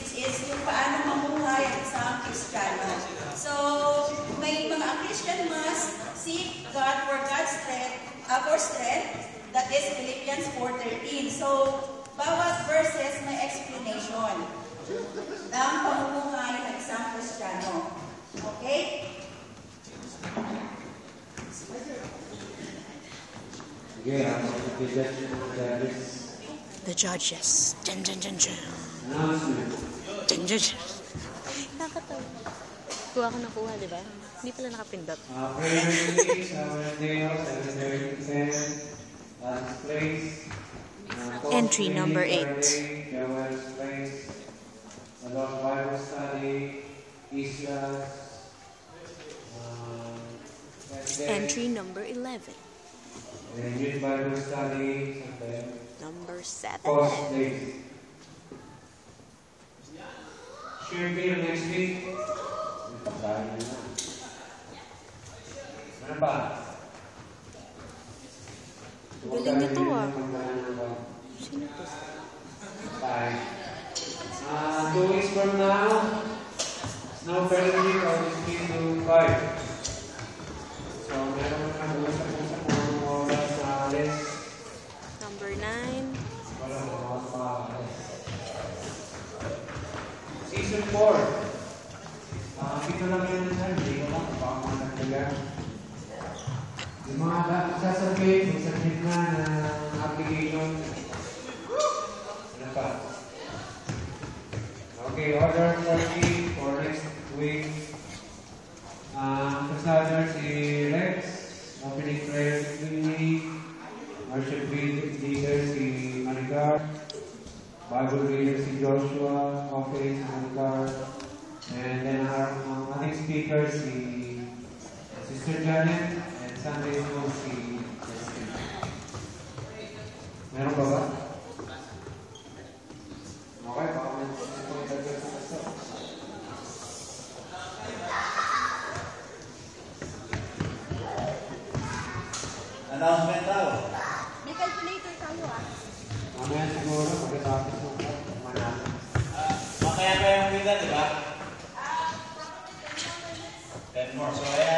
which is yung paano mamuhay ang isang Kristiyano. So, may mga Christian must seek God for God's strength, for strength, that is Philippians 4:13. So, bawat verses may explanation ng pamumuhay ng isang Kristiyano. Okay? The judges. Dun, dun, dun, dun. Dun, dun, dun. Nakakatawa. Kuha ko nakuha, di ba? Hindi pala nakapindot. Entry number 8. Entry number 11. Youth Bible study. Number 7. Share meal next week. Ano ba? Galing nito ah. Sino to? 2 weeks from now, snow fellowship of 3 to 5. So, meron ka nag-usap-usap ng oras na alis. Number 9. Wala mo, mga pa-alis. Season 4. Dito lang yan na hindi ko lang baka mga nagtaga. Yung mga sasabit, magsabit na ng application. Ano pa? Okay, order 40 for next week. Presider si Rex, opening prayer si Winnie, worship leader si Maricar, Bible reader si Joshua, offering si Maricar, and then our ating speaker si Sister Janet, and Sunday school si Justin. Meron ba ba? Okay, baka may itagay sa kaso. Announcement daw. May calculator tayo ah. Mamaya siguro, pagkatapos ng manalo. Makaya pa yung winda, di ba? 10 more. So, ayan.